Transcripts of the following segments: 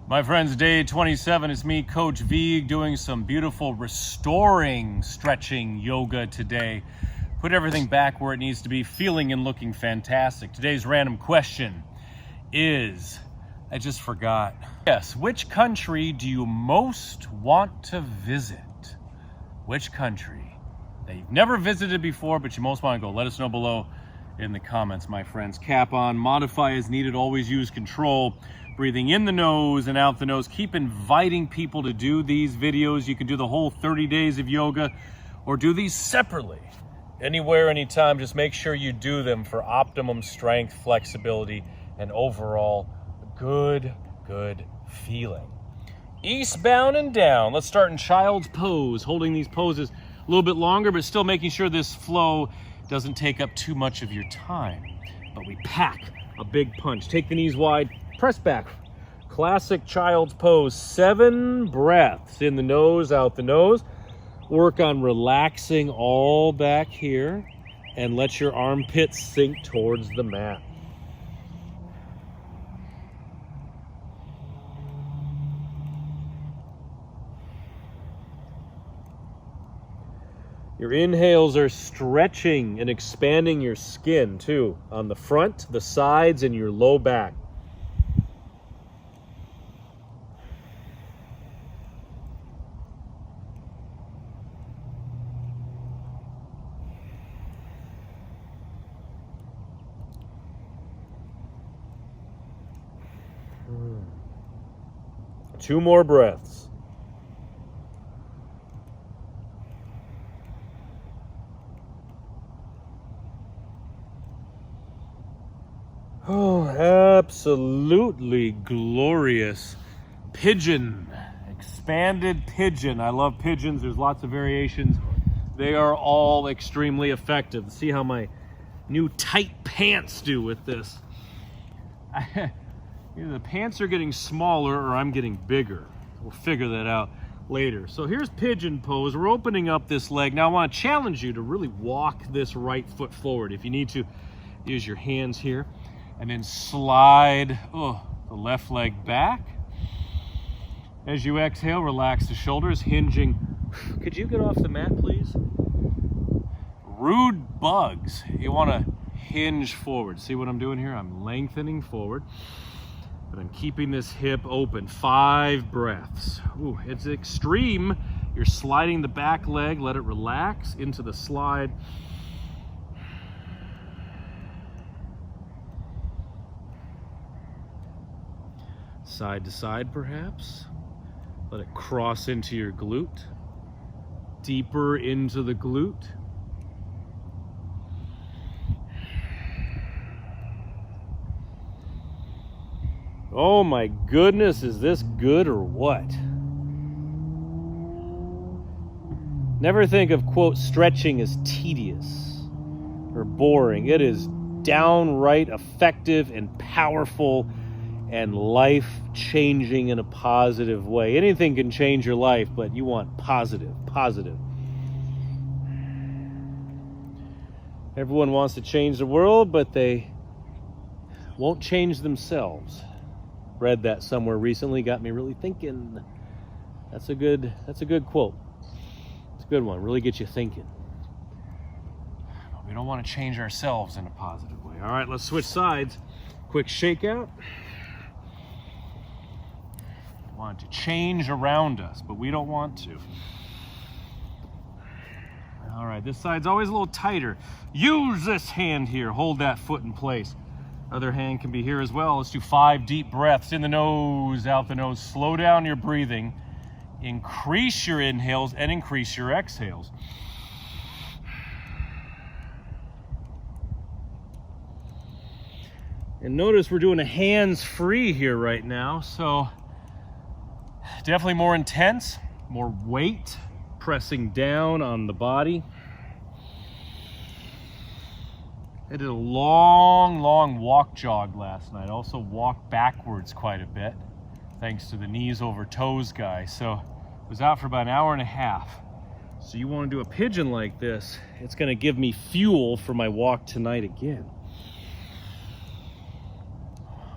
My friends, day 27 is me, Coach Vigue, doing some beautiful restoring stretching yoga today. Put everything back where it needs to be, feeling and looking fantastic. Today's random question is, I just forgot. Yes, which country do you most want to visit? Which country that you've never visited before, but you most want to go? Let us know below in the comments, my friends. Cap on, modify as needed, always use control. Breathing in the nose and out the nose. Keep inviting people to do these videos. You can do the whole 30 days of yoga or do these separately. Anywhere, anytime, just make sure you do them for optimum strength, flexibility, and overall good feeling. Eastbound and down. Let's start in child's pose, holding these poses a little bit longer, but still making sure this flow doesn't take up too much of your time. But we pack a big punch. Take the knees wide, press back. Classic child's pose. 7 breaths in the nose, out the nose. Work on relaxing all back here and let your armpits sink towards the mat. Your inhales are stretching and expanding your skin too, on the front, the sides, and your low back. Two more breaths. Oh, absolutely glorious. Pigeon, expanded pigeon. I love pigeons. There's lots of variations. They are all extremely effective. See how my new tight pants do with this. Either the pants are getting smaller or I'm getting bigger. We'll figure that out later. So here's pigeon pose. We're opening up this leg. Now I want to challenge you to really walk this right foot forward. If you need to, use your hands here. And then slide the left leg back. As you exhale, relax the shoulders, hinging. Could you get off the mat, please? Rude bugs. You want to hinge forward. See what I'm doing here? I'm lengthening forward, but I'm keeping this hip open. 5 breaths. Ooh, it's extreme. You're sliding the back leg. Let it relax into the slide. Side to side, perhaps. Let it cross into your glute. Deeper into the glute. Oh my goodness, is this good or what? Never think of, quote, stretching as tedious or boring. It is downright effective and powerful and life-changing in a positive way. Anything can change your life, but you want positive. Everyone wants to change the world, but they won't change themselves. Read that somewhere recently, got me really thinking. That's a good quote. It's a good one, really gets you thinking. We don't want to change ourselves in a positive way. All right, let's switch sides. Quick shakeout. Want to change around us, but we don't want to. All right, this side's always a little tighter. Use this hand here. Hold that foot in place. Other hand can be here as well. Let's do 5 deep breaths in the nose, out the nose. Slow down your breathing. Increase your inhales and increase your exhales. And notice we're doing a hands-free here right now, so definitely more intense, more weight, pressing down on the body. I did a long walk jog last night. Also walked backwards quite a bit, thanks to the knees over toes guy. So I was out for about an hour and a half. So you want to do a pigeon like this, it's going to give me fuel for my walk tonight again.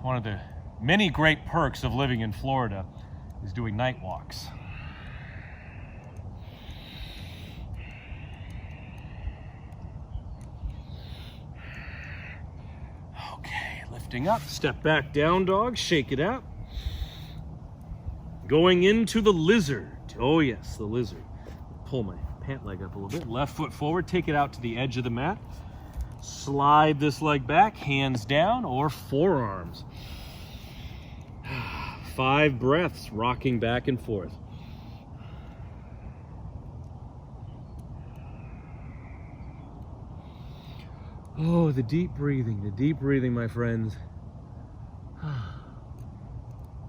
One of the many great perks of living in Florida is doing night walks. Okay, lifting up, step back, down dog, shake it out. Going into the lizard. Oh yes, the lizard. Pull my pant leg up a little bit. Left foot forward, take it out to the edge of the mat. Slide this leg back, hands down or forearms. 5 breaths, rocking back and forth. Oh, the deep breathing, my friends.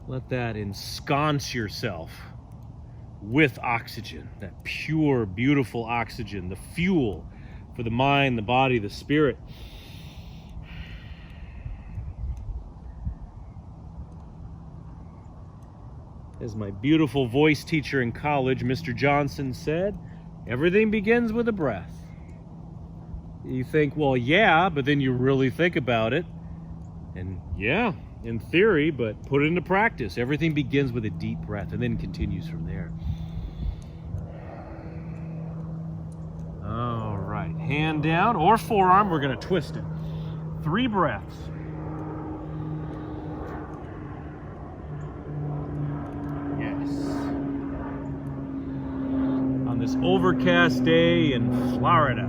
Let that ensconce yourself with oxygen, that pure, beautiful oxygen, the fuel for the mind, the body, the spirit. As my beautiful voice teacher in college, Mr. Johnson, said, everything begins with a breath. You think, well, yeah, but then you really think about it. And yeah, in theory, but put it into practice. Everything begins with a deep breath and then continues from there. All right, hand down or forearm, we're gonna twist it. 3 breaths. On this overcast day in Florida.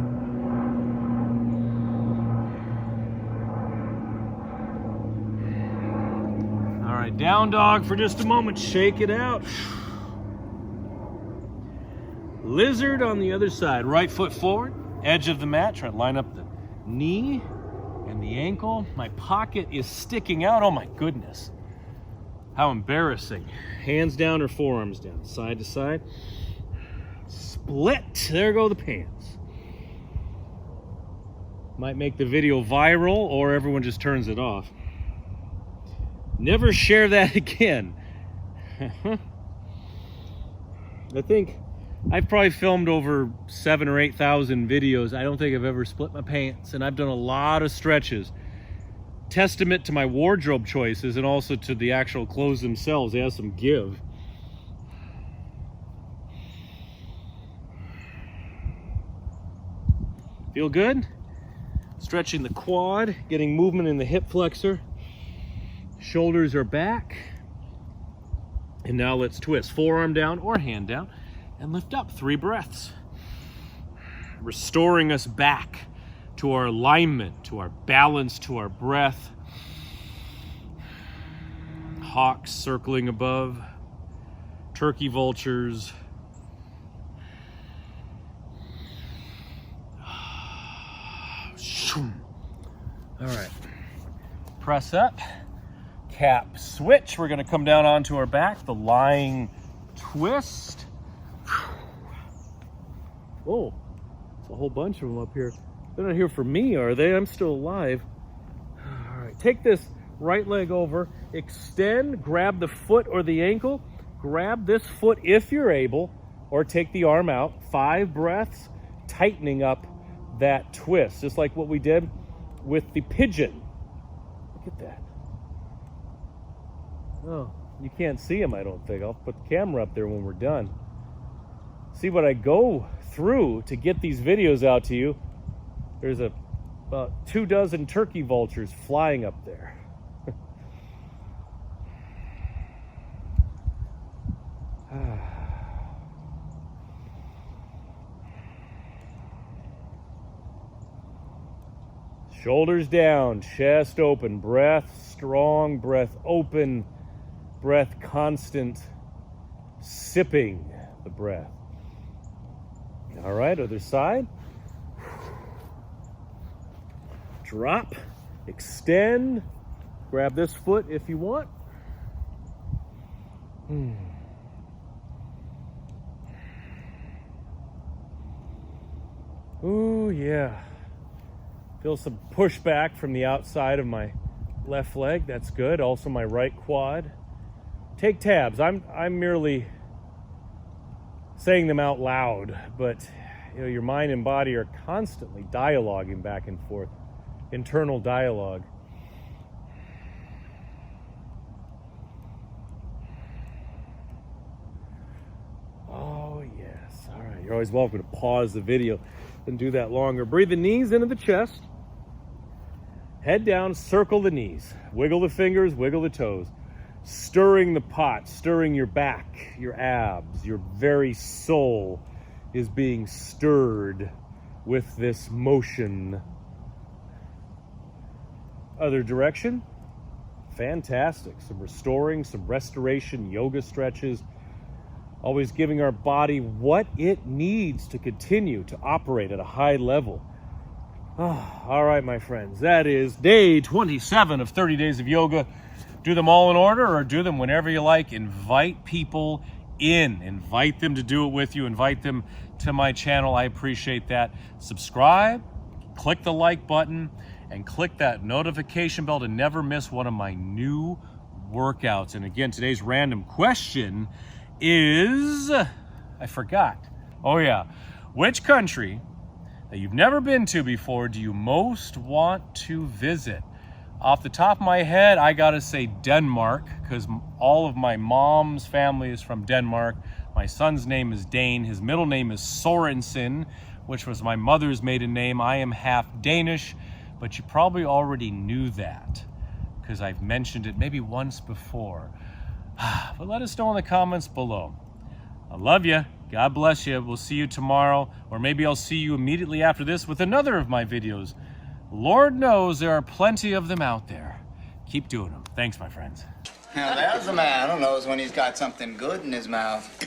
All right, down dog for just a moment, shake it out. Lizard on the other side, right foot forward, edge of the mat, try to line up the knee and the ankle. My pocket is sticking out, oh my goodness. How embarrassing. Hands down or forearms down, side to side. Split, there go the pants. Might make the video viral or everyone just turns it off. Never share that again. I think I've probably filmed over 7,000 or 8,000 videos. I don't think I've ever split my pants, and I've done a lot of stretches. Testament to my wardrobe choices and also to the actual clothes themselves. They have some give. Feel good? Stretching the quad, getting movement in the hip flexor. Shoulders are back. And now let's twist. Forearm down or hand down and lift up. 3 breaths. Restoring us back to our alignment, to our balance, to our breath. Hawks circling above. Turkey vultures. All right. Press up. Cap switch. We're going to come down onto our back. The lying twist. Oh, it's a whole bunch of them up here. They're not here for me, are they? I'm still alive. All right, take this right leg over, extend, grab the foot or the ankle, grab this foot if you're able, or take the arm out. 5 breaths, tightening up that twist, just like what we did with the pigeon. Look at that. Oh, you can't see him, I don't think. I'll put the camera up there when we're done. See what I go through to get these videos out to you. There's about 24 turkey vultures flying up there. Shoulders down, chest open, breath strong, breath open, breath constant, sipping the breath. All right, other side. Drop, extend, grab this foot if you want. Ooh, yeah. Feel some pushback from the outside of my left leg. That's good. Also my right quad. Take tabs. I'm merely saying them out loud, but you know, your mind and body are constantly dialoguing back and forth. Internal dialogue. Yes. All right. You're always welcome to pause the video and do that longer. Breathe the knees into the chest. Head down, circle the knees. Wiggle the fingers, wiggle the toes. Stirring the pot, stirring your back, your abs, your very soul is being stirred with this motion. Other direction. Fantastic. Some restoring, some restoration, yoga stretches. Always giving our body what it needs to continue to operate at a high level. All right, my friends, that is day 27 of 30 days of yoga. Do them all in order or do them whenever you like. Invite people in. Invite them to do it with you. Invite them to my channel. I appreciate that. Subscribe, click the like button, and click that notification bell to never miss one of my new workouts. And again, today's random question is, I forgot. Oh yeah, which country that you've never been to before do you most want to visit? Off the top of my head, I gotta say Denmark, because all of my mom's family is from Denmark. My son's name is Dane. His middle name is Sorensen, which was my mother's maiden name. I am half Danish, but you probably already knew that because I've mentioned it maybe once before. But let us know in the comments below. I love you. God bless you. We'll see you tomorrow, or maybe I'll see you immediately after this with another of my videos. Lord knows there are plenty of them out there. Keep doing them. Thanks, my friends. Now there's a man who knows when he's got something good in his mouth.